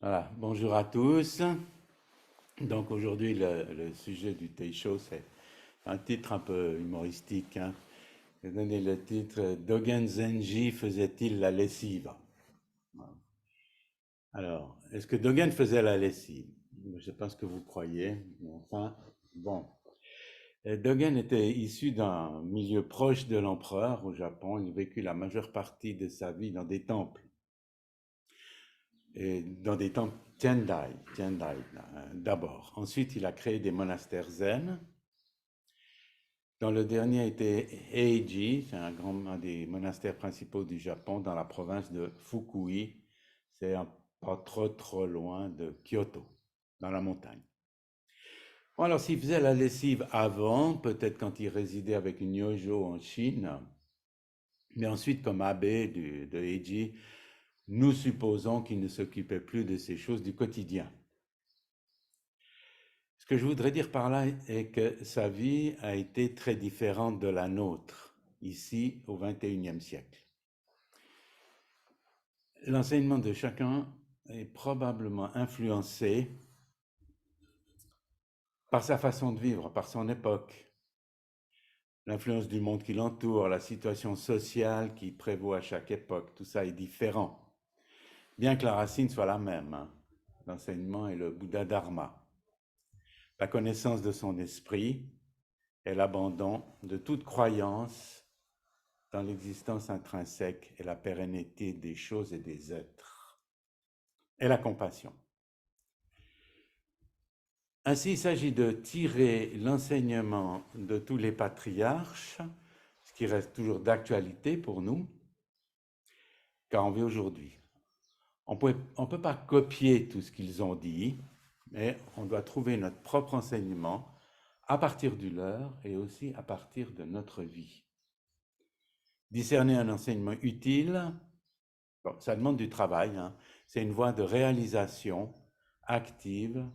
Voilà, bonjour à tous. Donc aujourd'hui, le sujet du Teisho, c'est un titre un peu humoristique, hein. J'ai donné le titre Dogen Zenji faisait-il la lessive? Voilà. Alors, est-ce que Dogen faisait la lessive? Je ne sais pas ce que vous croyez, mais enfin, bon. Dogen était issu d'un milieu proche de l'empereur au Japon. Il a vécu la majeure partie de sa vie dans des temples. Et dans des temples Tendai d'abord. Ensuite, il a créé des monastères zen. Dans le dernier était Eiji, c'est un des monastères principaux du Japon, dans la province de Fukui. C'est pas trop loin de Kyoto, dans la montagne. Bon, alors, s'il faisait la lessive avant, peut-être quand il résidait avec une yojo en Chine, mais ensuite, comme abbé de Eiji, nous supposons qu'il ne s'occupait plus de ces choses du quotidien. Ce que je voudrais dire par là est que sa vie a été très différente de la nôtre, ici au XXIe siècle. L'enseignement de chacun est probablement influencé par sa façon de vivre, par son époque, l'influence du monde qui l'entoure, la situation sociale qui prévaut à chaque époque. Tout ça est différent, bien que la racine soit la même, hein. L'enseignement est le Bouddha Dharma, la connaissance de son esprit et l'abandon de toute croyance dans l'existence intrinsèque et la pérennité des choses et des êtres, et la compassion. Ainsi, il s'agit de tirer l'enseignement de tous les patriarches, ce qui reste toujours d'actualité pour nous, car on vit aujourd'hui. On ne peut pas copier tout ce qu'ils ont dit, mais on doit trouver notre propre enseignement à partir du leur et aussi à partir de notre vie. Discerner un enseignement utile, bon, ça demande du travail, hein. C'est une voie de réalisation active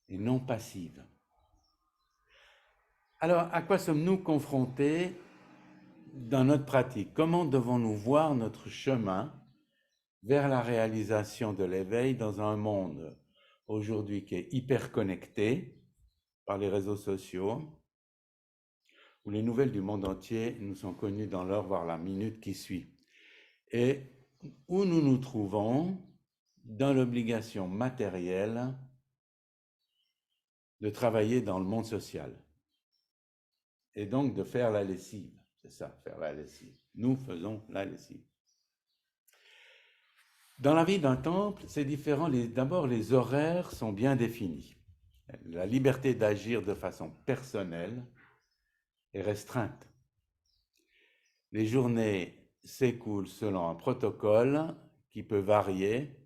et non passive. Alors, à quoi sommes-nous confrontés dans notre pratique? Comment devons-nous voir notre chemin vers la réalisation de l'éveil dans un monde aujourd'hui qui est hyper connecté par les réseaux sociaux, où les nouvelles du monde entier nous sont connues dans l'heure, voire la minute qui suit, et où nous nous trouvons dans l'obligation matérielle de travailler dans le monde social, et donc de faire la lessive. C'est ça, faire la lessive. Nous faisons la lessive. Dans la vie d'un temple, c'est différent. D'abord, les horaires sont bien définis. La liberté d'agir de façon personnelle est restreinte. Les journées s'écoulent selon un protocole qui peut varier,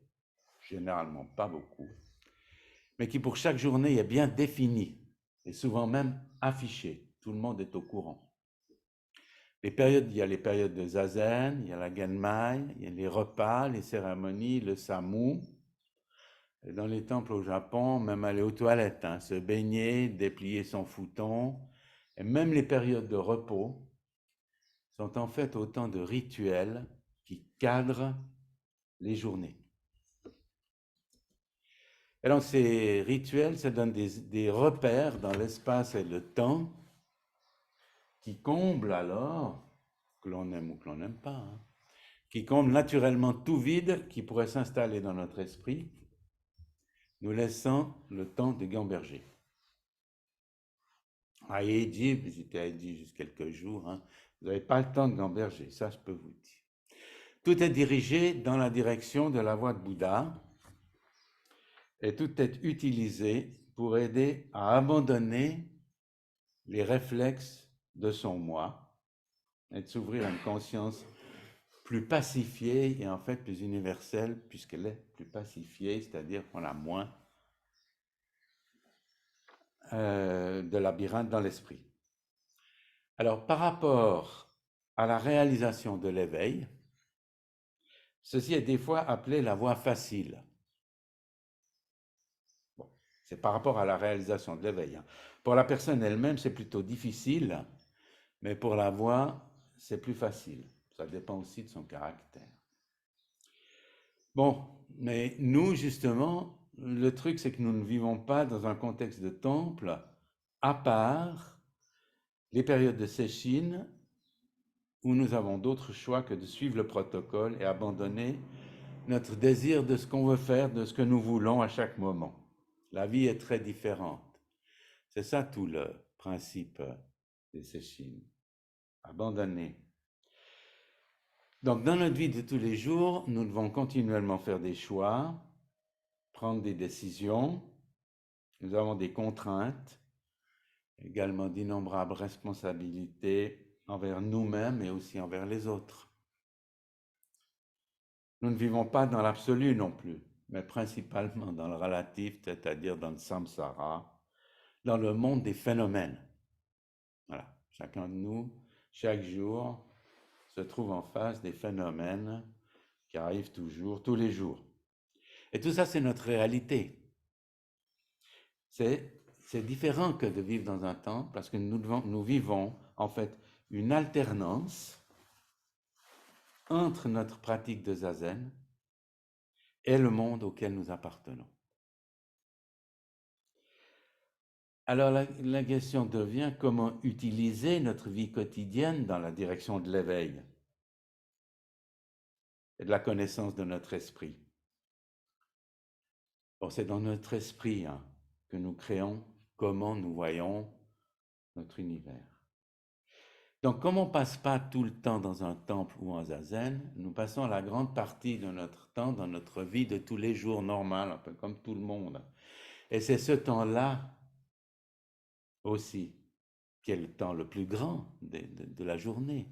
généralement pas beaucoup, mais qui pour chaque journée est bien défini et souvent même affiché. Tout le monde est au courant. Il y a les périodes de zazen, il y a la genmai, il y a les repas, les cérémonies, le samu. Et dans les temples au Japon, même aller aux toilettes, hein, se baigner, déplier son futon, et même les périodes de repos sont en fait autant de rituels qui cadrent les journées. Et donc ces rituels, ça donne des repères dans l'espace et le temps qui comblent alors, que l'on aime ou que l'on n'aime pas, hein, qui comblent naturellement tout vide qui pourrait s'installer dans notre esprit, nous laissant le temps de gamberger. À Eiji, j'étais à Eiji juste quelques jours, hein, vous n'avez pas le temps de gamberger, ça je peux vous dire. Tout est dirigé dans la direction de la voie de Bouddha et tout est utilisé pour aider à abandonner les réflexes de son moi et de s'ouvrir à une conscience plus pacifiée et en fait plus universelle puisqu'elle est plus pacifiée, c'est-à-dire qu'on a moins de labyrinthe dans l'esprit. Alors par rapport à la réalisation de l'éveil, ceci est des fois appelé la voie facile. Bon, c'est par rapport à la réalisation de l'éveil, hein. Pour la personne elle-même, c'est plutôt difficile, mais pour la voie, c'est plus facile. Ça dépend aussi de son caractère. Bon, mais nous, justement, le truc, c'est que nous ne vivons pas dans un contexte de temple, à part les périodes de séchine où nous avons d'autres choix que de suivre le protocole et abandonner notre désir de ce qu'on veut faire, de ce que nous voulons à chaque moment. La vie est très différente. C'est ça tout le principe des séchines. Abandonner. Donc, dans notre vie de tous les jours, nous devons continuellement faire des choix, prendre des décisions. Nous avons des contraintes, également d'innombrables responsabilités envers nous-mêmes et aussi envers les autres. Nous ne vivons pas dans l'absolu non plus, mais principalement dans le relatif, c'est-à-dire dans le samsara, dans le monde des phénomènes. Voilà, chacun de nous, chaque jour, se trouve en face des phénomènes qui arrivent toujours, tous les jours. Et tout ça, c'est notre réalité. C'est différent que de vivre dans un temple, parce que nous vivons en fait une alternance entre notre pratique de zazen et le monde auquel nous appartenons. Alors la question devient comment utiliser notre vie quotidienne dans la direction de l'éveil et de la connaissance de notre esprit. Bon, c'est dans notre esprit que nous créons comment nous voyons notre univers. Donc, comme on ne passe pas tout le temps dans un temple ou en zazen, nous passons la grande partie de notre temps dans notre vie de tous les jours normale, un peu comme tout le monde. Et c'est ce temps-là aussi qui est le temps le plus grand de la journée,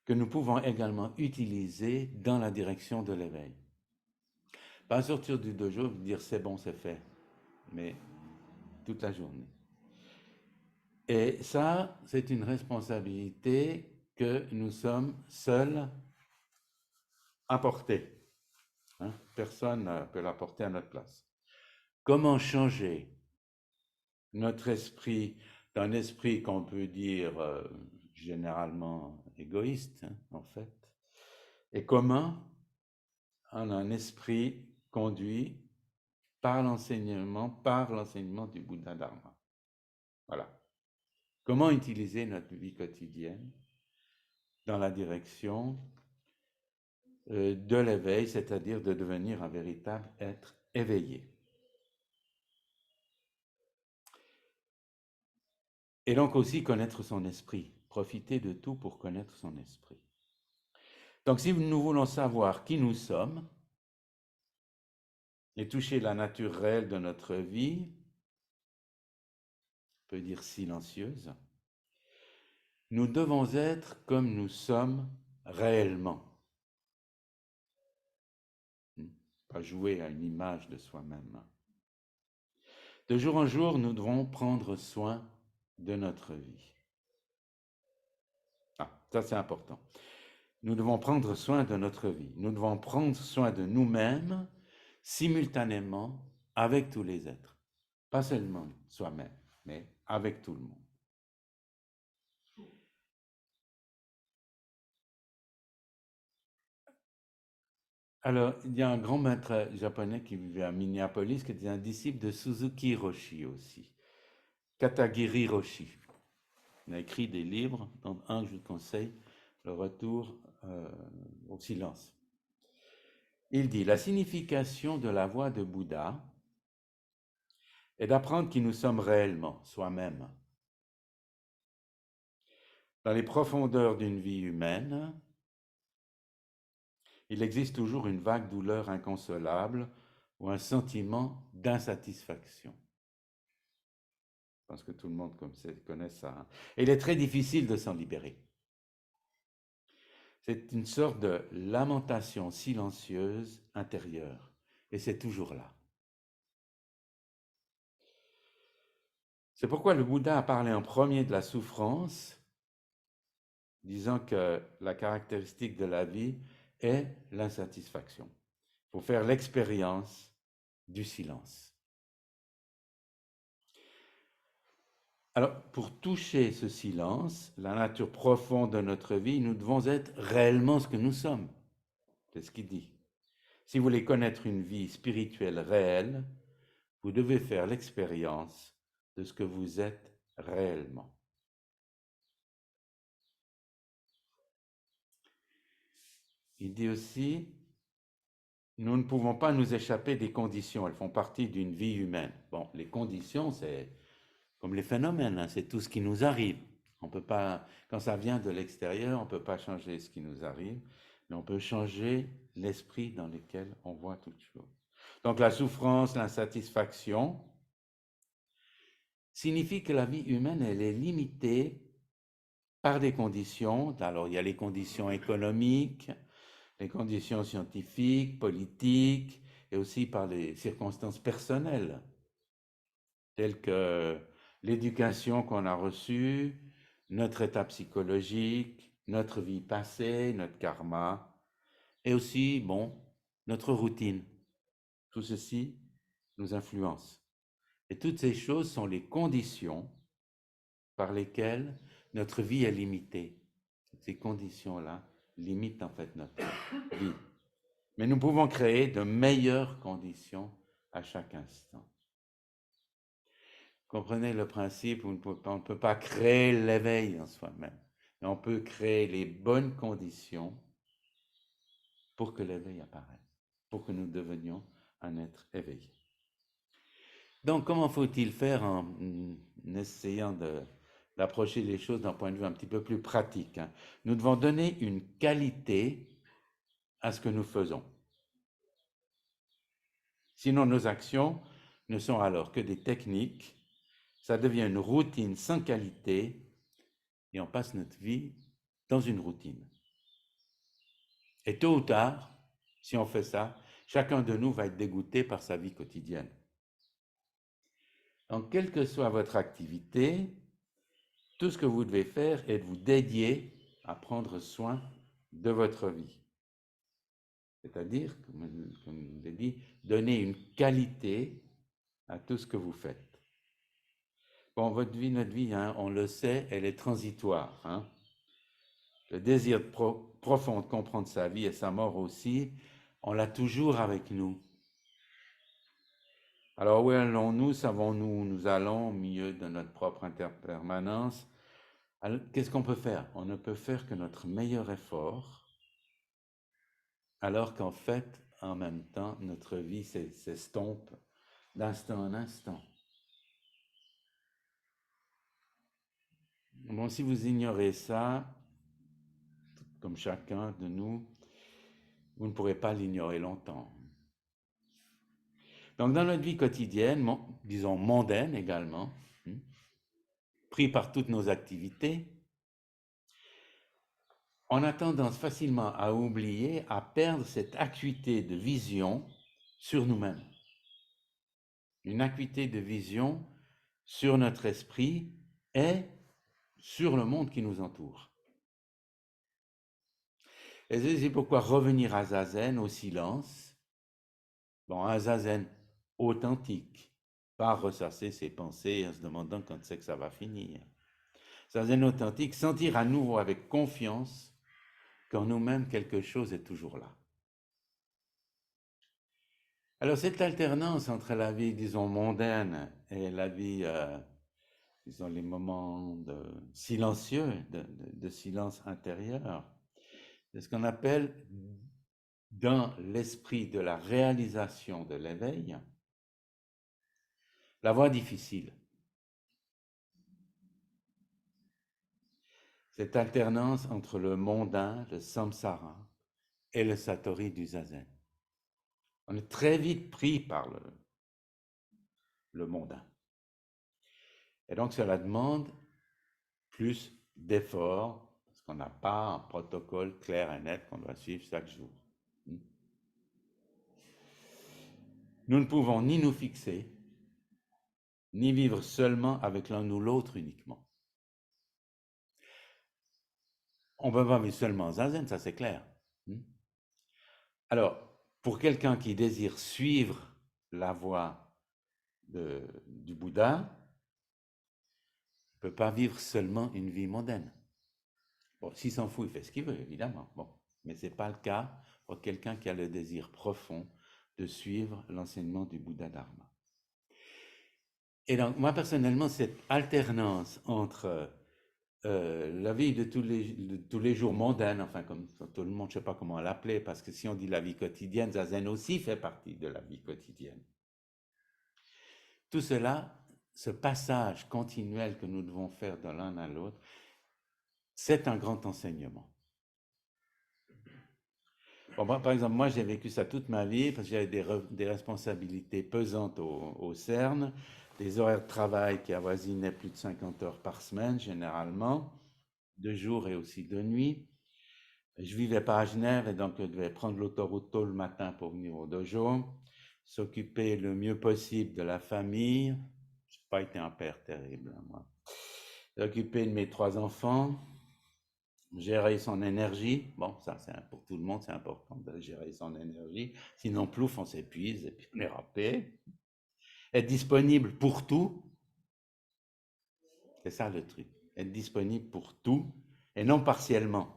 que nous pouvons également utiliser dans la direction de l'éveil. Pas sortir du dojo et dire c'est bon, c'est fait, mais toute la journée. Et ça, c'est une responsabilité que nous sommes seuls à porter. Personne ne peut la porter à notre place. Comment changer notre esprit d'un esprit qu'on peut dire généralement égoïste, en fait, et comment en un esprit conduit par l'enseignement du Bouddha Dharma. Voilà. Comment utiliser notre vie quotidienne dans la direction de l'éveil, c'est-à-dire de devenir un véritable être éveillé. Et donc aussi connaître son esprit, profiter de tout pour connaître son esprit. Donc si nous voulons savoir qui nous sommes et toucher la nature réelle de notre vie, on peut dire silencieuse, nous devons être comme nous sommes réellement. Pas jouer à une image de soi-même. De jour en jour, nous devons prendre soin de notre vie. Ça c'est important. Nous devons prendre soin de notre vie. Nous devons prendre soin de nous-mêmes simultanément avec tous les êtres. Pas seulement soi-même, mais avec tout le monde. Alors, il y a un grand maître japonais qui vivait à Minneapolis, qui était un disciple de Suzuki Roshi aussi, Katagiri Roshi. Il a écrit des livres, dont un que je vous conseille, Le retour au silence. Il dit, la signification de la voix de Bouddha est d'apprendre qui nous sommes réellement, soi-même. Dans les profondeurs d'une vie humaine, il existe toujours une vague douleur inconsolable ou un sentiment d'insatisfaction. Je pense que tout le monde connaît ça. Et il est très difficile de s'en libérer. C'est une sorte de lamentation silencieuse intérieure. Et c'est toujours là. C'est pourquoi le Bouddha a parlé en premier de la souffrance, disant que la caractéristique de la vie est l'insatisfaction. Il faut faire l'expérience du silence. Alors, pour toucher ce silence, la nature profonde de notre vie, nous devons être réellement ce que nous sommes. C'est ce qu'il dit. Si vous voulez connaître une vie spirituelle réelle, vous devez faire l'expérience de ce que vous êtes réellement. Il dit aussi, nous ne pouvons pas nous échapper des conditions, elles font partie d'une vie humaine. Bon, les conditions, c'est comme les phénomènes, hein, c'est tout ce qui nous arrive. On peut pas, quand ça vient de l'extérieur, on ne peut pas changer ce qui nous arrive, mais on peut changer l'esprit dans lequel on voit toutes choses. Donc la souffrance, l'insatisfaction, signifie que la vie humaine, elle est limitée par des conditions. Alors il y a les conditions économiques, les conditions scientifiques, politiques, et aussi par les circonstances personnelles, telles que l'éducation qu'on a reçue, notre état psychologique, notre vie passée, notre karma, et aussi, bon, notre routine. Tout ceci nous influence. Et toutes ces choses sont les conditions par lesquelles notre vie est limitée. Ces conditions-là limitent en fait notre vie. Mais nous pouvons créer de meilleures conditions à chaque instant. Comprenez le principe, on ne peut pas créer l'éveil en soi-même, mais on peut créer les bonnes conditions pour que l'éveil apparaisse, pour que nous devenions un être éveillé. Donc, comment faut-il faire en essayant d'approcher les choses d'un point de vue un petit peu plus pratique, hein? Nous devons donner une qualité à ce que nous faisons. Sinon, nos actions ne sont alors que des techniques, ça devient une routine sans qualité et on passe notre vie dans une routine. Et tôt ou tard, si on fait ça, chacun de nous va être dégoûté par sa vie quotidienne. Donc, quelle que soit votre activité, tout ce que vous devez faire est de vous dédier à prendre soin de votre vie. C'est-à-dire, comme je l'ai dit, donner une qualité à tout ce que vous faites. Bon, votre vie, notre vie, hein, on le sait, elle est transitoire. Hein. Le désir profond de comprendre sa vie et sa mort aussi, on l'a toujours avec nous. Alors où allons-nous, savons-nous où nous allons au milieu de notre propre interpermanence? Alors, qu'est-ce qu'on peut faire? On ne peut faire que notre meilleur effort, alors qu'en fait, en même temps, notre vie s'estompe d'instant en instant. Bon, si vous ignorez ça, comme chacun de nous, vous ne pourrez pas l'ignorer longtemps. Donc, dans notre vie quotidienne, disons mondaine également, pris par toutes nos activités, on a tendance facilement à oublier, à perdre cette acuité de vision sur nous-mêmes. Une acuité de vision sur notre esprit et sur le monde qui nous entoure. Et c'est pourquoi revenir à Zazen, au silence, bon, un Zazen authentique, pas ressasser ses pensées en se demandant quand c'est que ça va finir. Zazen authentique, sentir à nouveau avec confiance qu'en nous-mêmes quelque chose est toujours là. Alors cette alternance entre la vie, disons, mondaine et la vie, disons, les moments silencieux, de silence intérieur, c'est ce qu'on appelle, dans l'esprit de la réalisation de l'éveil, la voie difficile. Cette alternance entre le mondain, le samsara, et le satori du zazen. On est très vite pris par le mondain. Et donc cela demande plus d'efforts, parce qu'on n'a pas un protocole clair et net qu'on doit suivre chaque jour. Nous ne pouvons ni nous fixer, ni vivre seulement avec l'un ou l'autre uniquement. On ne peut pas vivre seulement en zazen, ça c'est clair. Alors, pour quelqu'un qui désire suivre la voie du Bouddha, ne peut pas vivre seulement une vie mondaine. Bon, s'il s'en fout, il fait ce qu'il veut, évidemment. Bon, mais ce n'est pas le cas pour quelqu'un qui a le désir profond de suivre l'enseignement du Bouddha Dharma. Et donc, moi, personnellement, cette alternance entre la vie de tous les jours mondaine, enfin, comme tout le monde, je ne sais pas comment l'appeler, parce que si on dit la vie quotidienne, Zazen aussi fait partie de la vie quotidienne. Tout cela, ce passage continuel que nous devons faire de l'un à l'autre, c'est un grand enseignement. Bon, par exemple, moi, j'ai vécu ça toute ma vie parce que j'avais des responsabilités pesantes au CERN, des horaires de travail qui avoisinaient plus de 50 heures par semaine, généralement, de jour et aussi de nuit. Je vivais pas à Genève et donc je devais prendre l'autoroute tôt le matin pour venir au dojo, s'occuper le mieux possible de la famille. Je n'ai pas été un père terrible, moi. S'occuper de mes 3 enfants, gérer son énergie. Bon, ça, pour tout le monde, c'est important de gérer son énergie. Sinon, plouf, on s'épuise et puis on est râpé. Être disponible pour tout, c'est ça le truc. Être disponible pour tout et non partiellement.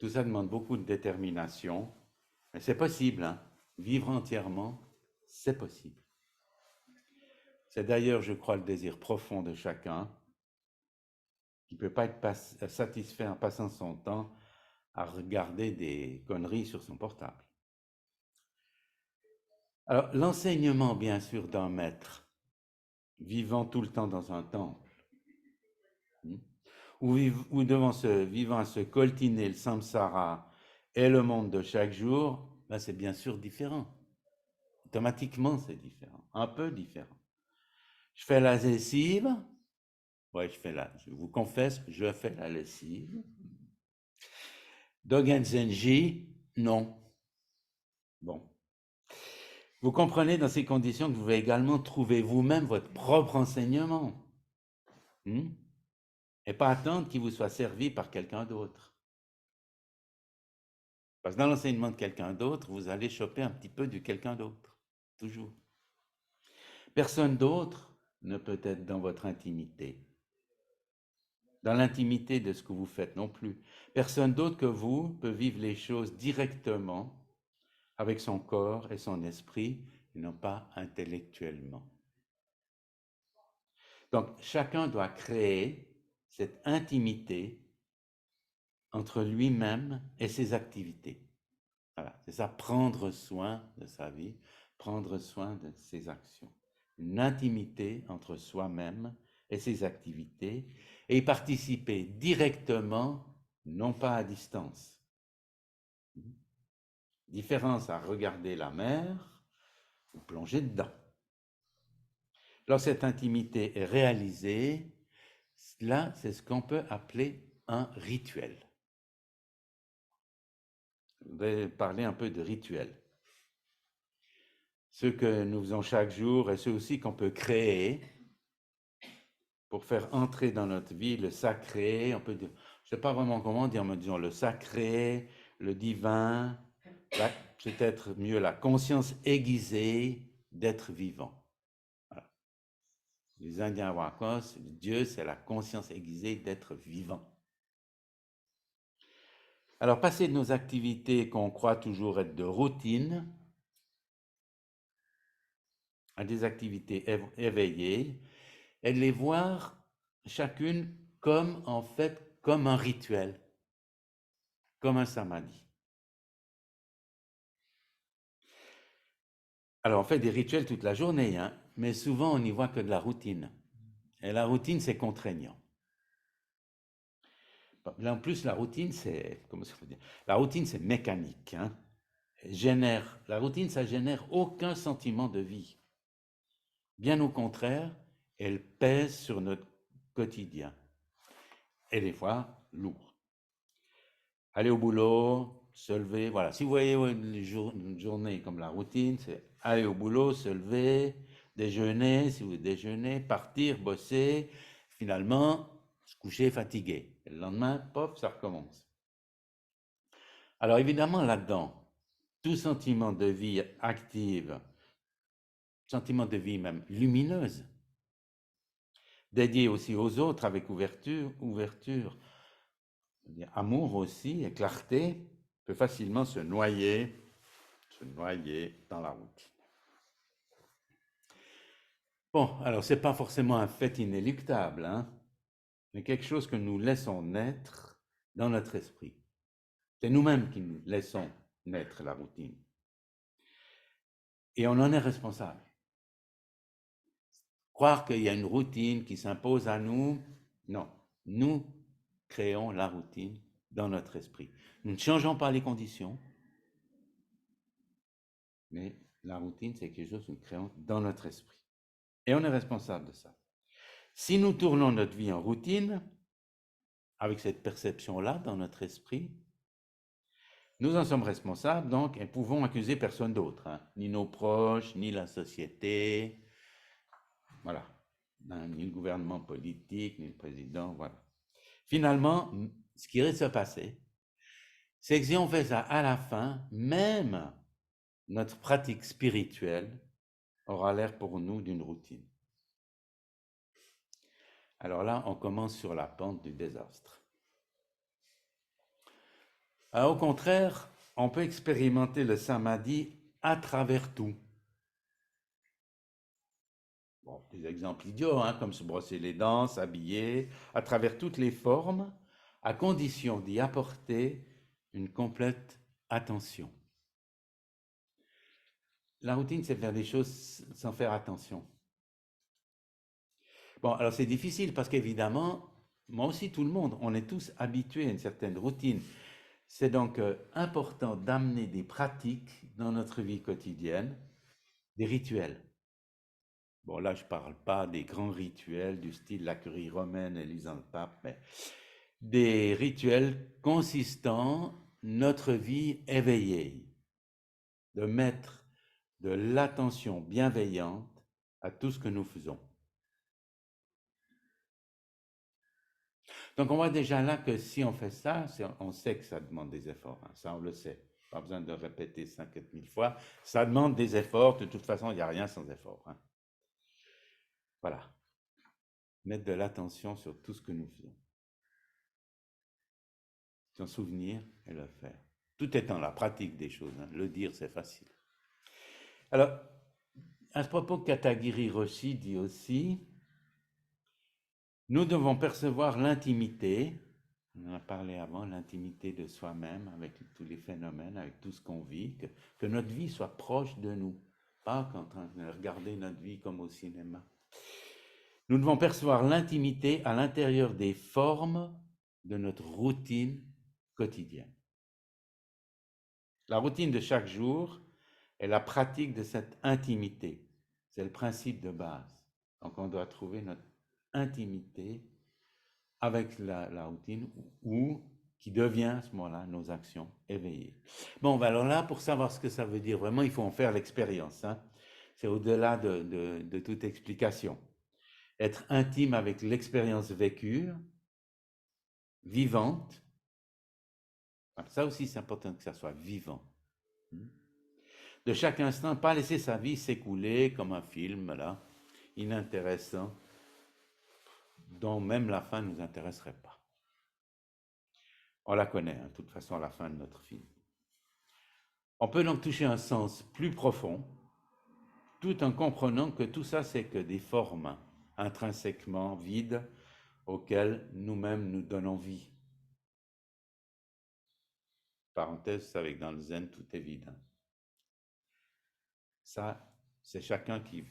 Tout ça demande beaucoup de détermination, mais c'est possible, hein. Vivre entièrement, c'est possible. C'est d'ailleurs, je crois, le désir profond de chacun, qui ne peut pas être satisfait en passant son temps à regarder des conneries sur son portable. Alors, l'enseignement, bien sûr, d'un maître, vivant tout le temps dans un temple, ou vivant à se coltiner le samsara et le monde de chaque jour, ben c'est bien sûr différent. Automatiquement, c'est différent, un peu différent. Je fais la lessive, ouais, je vous confesse, je fais la lessive. Dogen Zenji, non. Bon. Vous comprenez dans ces conditions que vous pouvez également trouver vous-même votre propre enseignement. Et pas attendre qu'il vous soit servi par quelqu'un d'autre. Parce que dans l'enseignement de quelqu'un d'autre, vous allez choper un petit peu de quelqu'un d'autre. Toujours. Personne d'autre ne peut être dans votre intimité. Dans l'intimité de ce que vous faites non plus. Personne d'autre que vous peut vivre les choses directement avec son corps et son esprit, et non pas intellectuellement. Donc, chacun doit créer cette intimité entre lui-même et ses activités. Voilà, c'est ça, prendre soin de sa vie, prendre soin de ses actions. Une intimité entre soi-même et ses activités, et y participer directement, non pas à distance. Différence à regarder la mer ou plonger dedans. Lorsque cette intimité est réalisée, là, c'est ce qu'on peut appeler un rituel. Je vais parler un peu de rituel. Ceux que nous faisons chaque jour et ceux aussi qu'on peut créer pour faire entrer dans notre vie le sacré, on peut dire, je ne sais pas vraiment comment dire, mais disons le sacré, le divin, peut-être mieux la conscience aiguisée d'être vivant. Voilà. Les Indiens Wakos, Dieu, c'est la conscience aiguisée d'être vivant. Alors, passer de nos activités qu'on croit toujours être de routine à des activités éveillées et de les voir chacune comme, en fait, comme un rituel, comme un samadhi. Alors, on fait des rituels toute la journée, hein, mais souvent, on n'y voit que de la routine. Et la routine, c'est contraignant. Là, en plus, la routine, c'est, comment ça veut dire? La routine, c'est mécanique, hein. La routine, ça génère aucun sentiment de vie. Bien au contraire, elle pèse sur notre quotidien. Et des fois, lourd. Aller au boulot, se lever, voilà. Si vous voyez une journée comme la routine, c'est aller au boulot, se lever, déjeuner, si vous déjeunez, partir, bosser, finalement, se coucher fatigué. Et le lendemain, pop, ça recommence. Alors évidemment, là-dedans, tout sentiment de vie active, sentiment de vie même lumineuse, dédié aussi aux autres avec ouverture, amour aussi et clarté, peut facilement se noyer dans la routine. Bon, alors c'est pas forcément un fait inéluctable, hein, mais quelque chose que nous laissons naître dans notre esprit. C'est nous-mêmes qui nous laissons naître la routine. Et on en est responsable. Croire qu'il y a une routine qui s'impose à nous, non. Nous créons la routine dans notre esprit. Nous ne changeons pas les conditions, mais la routine, c'est quelque chose que nous créons dans notre esprit. Et on est responsable de ça. Si nous tournons notre vie en routine, avec cette perception-là dans notre esprit, nous en sommes responsables, donc, et pouvons accuser personne d'autre, hein, ni nos proches, ni la société, voilà, ni le gouvernement politique, ni le président, voilà. Finalement, ce qui risque de se passer, c'est que si on fait ça à la fin, même notre pratique spirituelle aura l'air pour nous d'une routine. Alors là, on commence sur la pente du désastre. Alors, au contraire, on peut expérimenter le samadhi à travers tout. Bon, des exemples idiots, hein, comme se brosser les dents, s'habiller, à travers toutes les formes, à condition d'y apporter une complète attention. La routine, c'est faire des choses sans faire attention. Bon, alors c'est difficile parce qu'évidemment, moi aussi, tout le monde, on est tous habitués à une certaine routine. C'est donc important d'amener des pratiques dans notre vie quotidienne, des rituels. Bon, là, je ne parle pas des grands rituels du style la curie romaine élisant le pape, mais des rituels consistant notre vie éveillée, de mettre de l'attention bienveillante à tout ce que nous faisons. Donc on voit déjà là que si on fait ça, on sait que ça demande des efforts, hein, ça on le sait, pas besoin de répéter 50 000 fois, ça demande des efforts, de toute façon il n'y a rien sans effort. Hein. Voilà, mettre de l'attention sur tout ce que nous faisons. S'en souvenir et le faire. Tout est dans la pratique des choses, hein. Le dire c'est facile. Alors, à ce propos, Katagiri Roshi dit aussi, nous devons percevoir l'intimité, on en a parlé avant, l'intimité de soi-même avec tous les phénomènes, avec tout ce qu'on vit, que notre vie soit proche de nous, pas qu'en train de regarder notre vie comme au cinéma. Nous devons percevoir l'intimité à l'intérieur des formes de notre routine quotidienne. La routine de chaque jour est la pratique de cette intimité. C'est le principe de base. Donc on doit trouver notre intimité avec la routine ou qui devient à ce moment-là nos actions éveillées. Bon, alors là, pour savoir ce que ça veut dire vraiment, il faut en faire l'expérience. Hein. C'est au-delà de toute explication. Être intime avec l'expérience vécue, vivante. Ça aussi, c'est important que ça soit vivant. De chaque instant, pas laisser sa vie s'écouler comme un film, là, inintéressant, dont même la fin ne nous intéresserait pas. On la connaît, hein, de toute façon, à la fin de notre film. On peut donc toucher un sens plus profond, tout en comprenant que tout ça, c'est que des formes intrinsèquement vides auxquelles nous-mêmes nous donnons vie. Parenthèse, c'est avec dans le zen, tout est vide. Hein. Ça, c'est chacun qui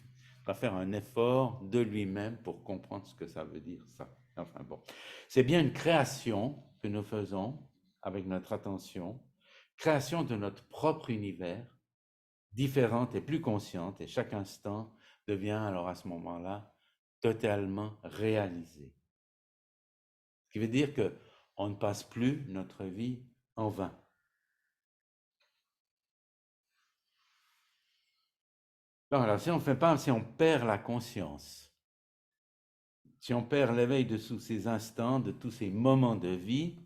va faire un effort de lui-même pour comprendre ce que ça veut dire, ça. Enfin bon, c'est bien une création que nous faisons avec notre attention, création de notre propre univers, différente et plus consciente, et chaque instant devient alors à ce moment-là totalement réalisé. Ce qui veut dire qu'on ne passe plus notre vie en vain. Alors, si on ne fait pas, si on perd la conscience, si on perd l'éveil de tous ces instants, de tous ces moments de vie,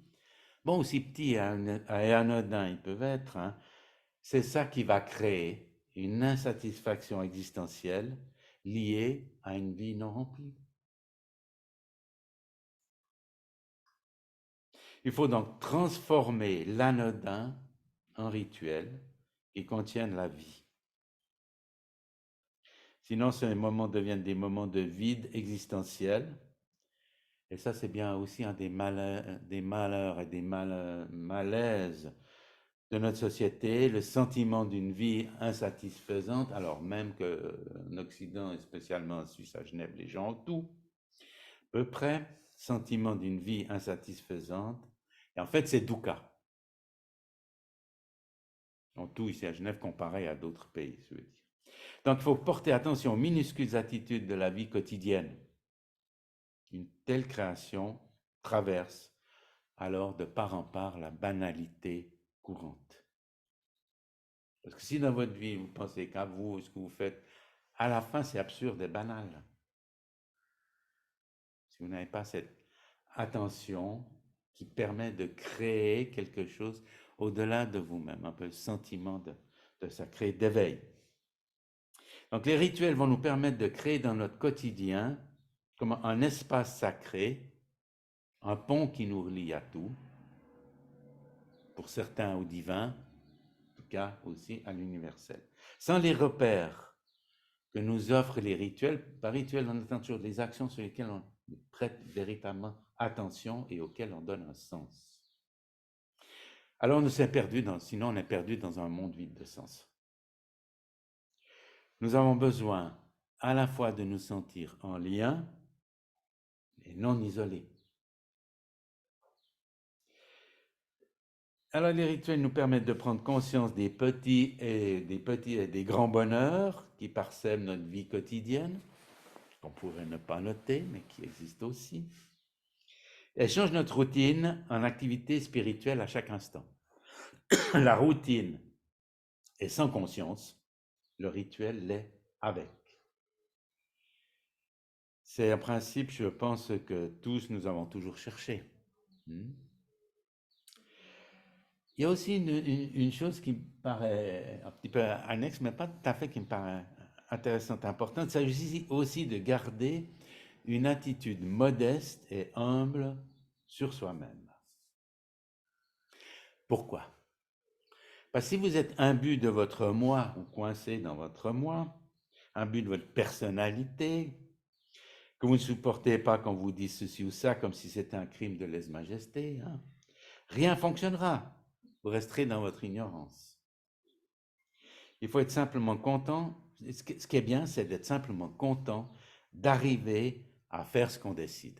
bon, aussi petits et anodins ils peuvent être, hein, c'est ça qui va créer une insatisfaction existentielle liée à une vie non remplie. Il faut donc transformer l'anodin en rituels qui contiennent la vie. Sinon, ces moments deviennent des moments de vide existentiel. Et ça, c'est bien aussi un des malheurs et des malaises de notre société, le sentiment d'une vie insatisfaisante, alors même qu'en Occident, et spécialement en Suisse, à Genève, les gens ont tout, à peu près, sentiment d'une vie insatisfaisante. Et en fait, c'est dukkha. En tout ici à Genève comparé à d'autres pays, je veux dire. Donc, il faut porter attention aux minuscules attitudes de la vie quotidienne. Une telle création traverse alors de part en part la banalité courante. Parce que si dans votre vie, vous pensez qu'à vous, ce que vous faites, à la fin, c'est absurde et banal. Si vous n'avez pas cette attention qui permet de créer quelque chose au-delà de vous-même, un peu le sentiment de sacré, d'éveil. Donc les rituels vont nous permettre de créer dans notre quotidien comme un espace sacré, un pont qui nous relie à tout, pour certains au divin, en tout cas aussi à l'universel. Sans les repères que nous offrent les rituels, par rituel on entend toujours des actions sur lesquelles on prête véritablement attention et auxquelles on donne un sens. Alors on s'est perdu sinon on est perdu dans un monde vide de sens. Nous avons besoin à la fois de nous sentir en lien et non isolés. Alors les rituels nous permettent de prendre conscience des petits et des grands bonheurs qui parsèment notre vie quotidienne, qu'on pourrait ne pas noter, mais qui existent aussi. Elles changent notre routine en activité spirituelle à chaque instant. La routine est sans conscience, le rituel l'est avec. C'est un principe, je pense, que tous nous avons toujours cherché. Il y a aussi une chose qui me paraît un petit peu annexe, mais pas tout à fait qui me paraît intéressante, importante. Il s'agit aussi de garder une attitude modeste et humble sur soi-même. Pourquoi? Parce que si vous êtes imbu de votre moi ou coincé dans votre moi, imbu de votre personnalité, que vous ne supportez pas quand vous dites ceci ou ça comme si c'était un crime de lèse-majesté, rien ne fonctionnera. Vous resterez dans votre ignorance. Il faut être simplement content. Ce qui est bien, c'est d'être simplement content d'arriver à faire ce qu'on décide.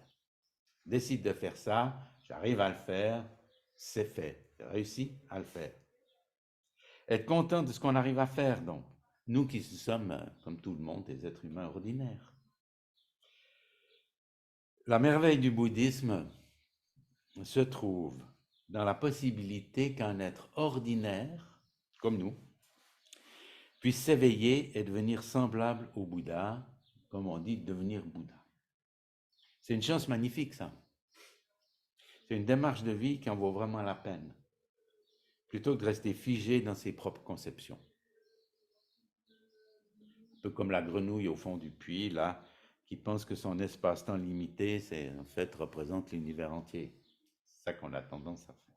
Je décide de faire ça, j'arrive à le faire, c'est fait. J'ai réussi à le faire. Être content de ce qu'on arrive à faire, donc. Nous qui sommes, comme tout le monde, des êtres humains ordinaires. La merveille du bouddhisme se trouve dans la possibilité qu'un être ordinaire, comme nous, puisse s'éveiller et devenir semblable au Bouddha, comme on dit, devenir Bouddha. C'est une chance magnifique, ça. C'est une démarche de vie qui en vaut vraiment la peine, plutôt que de rester figé dans ses propres conceptions. Un peu comme la grenouille au fond du puits, là, qui pense que son espace-temps limité, en fait, représente l'univers entier. C'est ça qu'on a tendance à faire.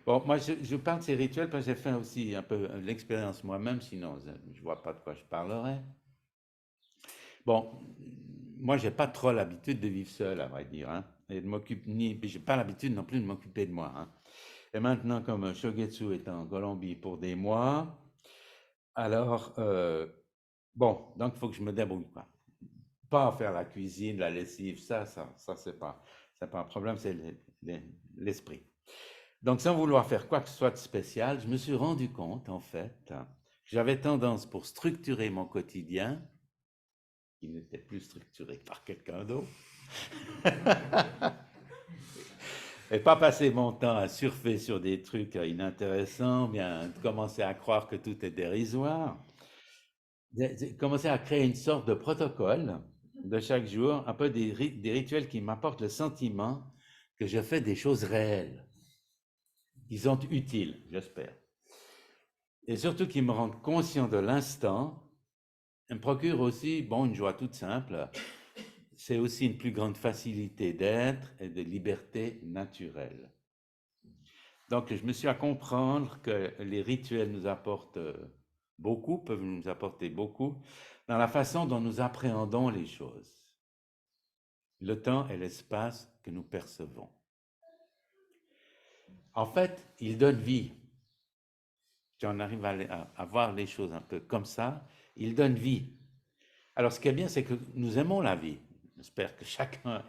Bon, moi, je parle de ces rituels parce que j'ai fait aussi un peu l'expérience moi-même, sinon je ne vois pas de quoi je parlerai. Bon, moi, j'ai pas trop l'habitude de vivre seul, à vrai dire, et de m'occuper, j'ai pas l'habitude non plus de m'occuper de moi. Et maintenant, comme Shogetsu est en Colombie pour des mois, alors, bon, donc il faut que je me débrouille, quoi. Pas faire la cuisine, la lessive, ça c'est pas un problème, c'est l'esprit. Donc, sans vouloir faire quoi que ce soit de spécial, je me suis rendu compte, en fait, que j'avais tendance pour structurer mon quotidien, qui n'était plus structuré par quelqu'un d'autre, et pas passer mon temps à surfer sur des trucs inintéressants, bien commencer à croire que tout est dérisoire, commencer à créer une sorte de protocole de chaque jour, un peu des rituels qui m'apportent le sentiment que je fais des choses réelles, qui sont utiles, j'espère. Et surtout qui me rendent conscient de l'instant, me procure aussi, bon, une joie toute simple, c'est aussi une plus grande facilité d'être et de liberté naturelle. Donc, je me suis à comprendre que les rituels nous apportent beaucoup, peuvent nous apporter beaucoup, dans la façon dont nous appréhendons les choses, le temps et l'espace que nous percevons. En fait, ils donnent vie. Si on arrive à voir les choses un peu comme ça, ils donnent vie. Alors, ce qui est bien, c'est que nous aimons la vie. J'espère que chacun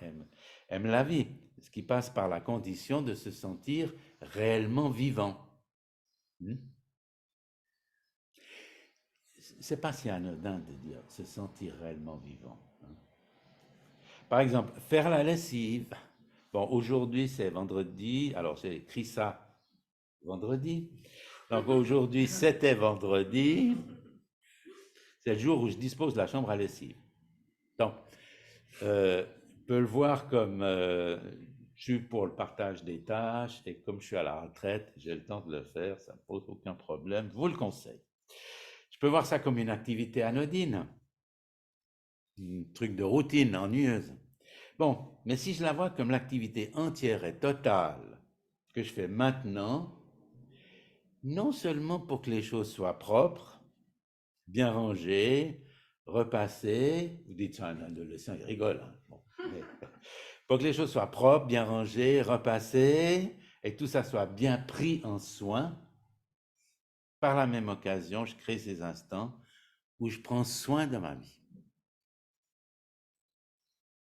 aime la vie, ce qui passe par la condition de se sentir réellement vivant. C'est pas si anodin de dire se sentir réellement vivant. Par exemple, faire la lessive. Bon, aujourd'hui c'est vendredi, alors j'ai écrit ça vendredi. Donc aujourd'hui c'était vendredi, c'est le jour où je dispose de la chambre à lessive. Donc, je peux le voir comme je suis pour le partage des tâches et comme je suis à la retraite, j'ai le temps de le faire, ça ne me pose aucun problème, je vous le conseille. Je peux voir ça comme une activité anodine, un truc de routine ennuyeuse. Bon, mais si je la vois comme l'activité entière et totale que je fais maintenant, non seulement pour que les choses soient propres, bien rangées, repassées, vous dites ça à un adolescent, il rigole, hein, bon, mais pour que les choses soient propres, bien rangées, repassées, et que tout ça soit bien pris en soin, par la même occasion, je crée ces instants où je prends soin de ma vie.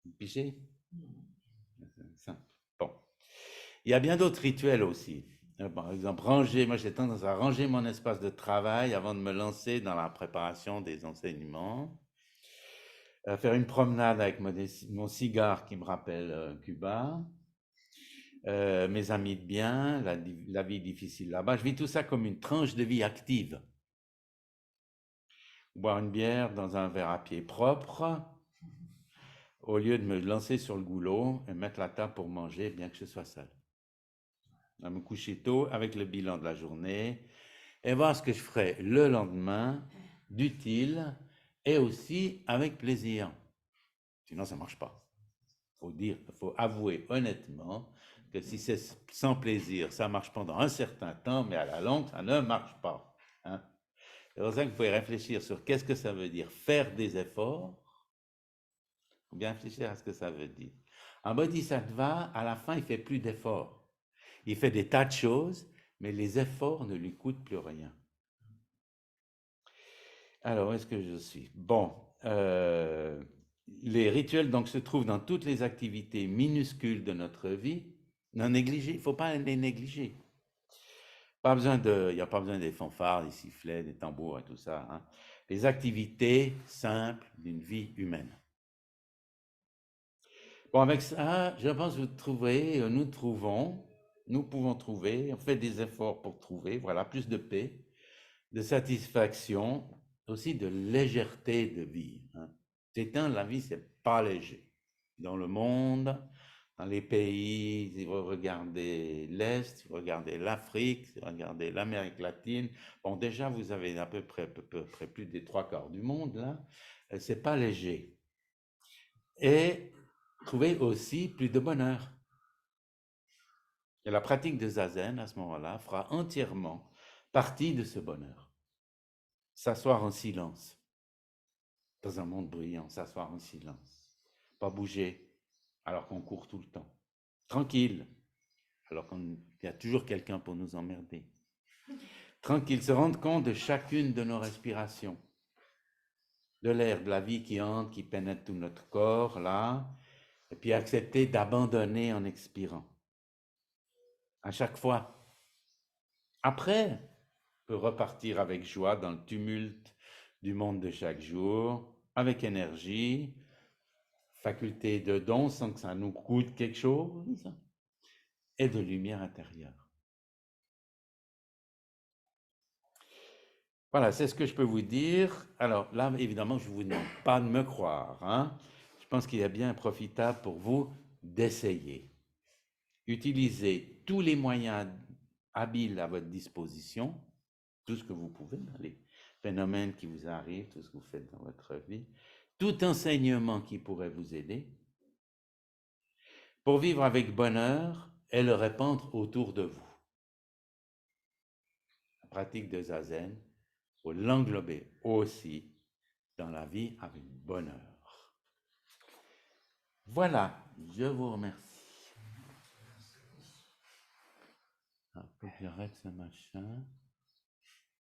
Vous pigez? Simple. Bon. Il y a bien d'autres rituels aussi. Par exemple, ranger. Moi, j'ai tendance à ranger mon espace de travail avant de me lancer dans la préparation des enseignements. Faire une promenade avec mon cigare qui me rappelle Cuba. Mes amis de bien, la vie difficile là-bas. Je vis tout ça comme une tranche de vie active. Boire une bière dans un verre à pied propre, au lieu de me lancer sur le goulot et mettre la table pour manger, bien que je sois seul. À me coucher tôt avec le bilan de la journée et voir ce que je ferai le lendemain d'utile et aussi avec plaisir. Sinon, ça ne marche pas. Il faut avouer honnêtement que si c'est sans plaisir, ça marche pendant un certain temps, mais à la longue, ça ne marche pas. Hein? C'est pour ça que vous pouvez réfléchir sur qu'est-ce que ça veut dire faire des efforts, ou bien réfléchir à ce que ça veut dire. Un bodhisattva, à la fin, il ne fait plus d'efforts. Il fait des tas de choses, mais les efforts ne lui coûtent plus rien. Alors, où est-ce que je suis? Bon, les rituels donc se trouvent dans toutes les activités minuscules de notre vie. Non négliger, il ne faut pas les négliger. Il n'y a pas besoin des fanfares, des sifflets, des tambours et tout ça. Hein. Les activités simples d'une vie humaine. Bon, avec ça, je pense que vous trouverez, nous pouvons trouver, on fait des efforts pour trouver, voilà, plus de paix, de satisfaction, aussi de légèreté de vie. Hein. La vie, c'est pas léger. Dans le monde, dans les pays, si vous regardez l'Est, si vous regardez l'Afrique, si vous regardez l'Amérique latine, bon, déjà, vous avez à peu près plus des 3/4 du monde, là, c'est pas léger. Et trouver aussi plus de bonheur. Et la pratique de Zazen, à ce moment-là, fera entièrement partie de ce bonheur. S'asseoir en silence, dans un monde bruyant, s'asseoir en silence. Pas bouger, alors qu'on court tout le temps. Tranquille, alors qu'il y a toujours quelqu'un pour nous emmerder. Tranquille, se rendre compte de chacune de nos respirations. De l'air, de la vie qui entre, qui pénètre tout notre corps, là, et puis accepter d'abandonner en expirant. À chaque fois. Après, on peut repartir avec joie dans le tumulte du monde de chaque jour, avec énergie, faculté de don sans que ça nous coûte quelque chose, et de lumière intérieure. Voilà, c'est ce que je peux vous dire. Alors là, évidemment, je ne vous demande pas de me croire. Hein. Je pense qu'il est bien profitable pour vous d'essayer. Utilisez tous les moyens habiles à votre disposition, tout ce que vous pouvez, les phénomènes qui vous arrivent, tout ce que vous faites dans votre vie, tout enseignement qui pourrait vous aider, pour vivre avec bonheur et le répandre autour de vous. pratique de zazen, il faut l'englober aussi dans la vie avec bonheur. Voilà, je vous remercie. Ah, faut que j'arrête ce machin.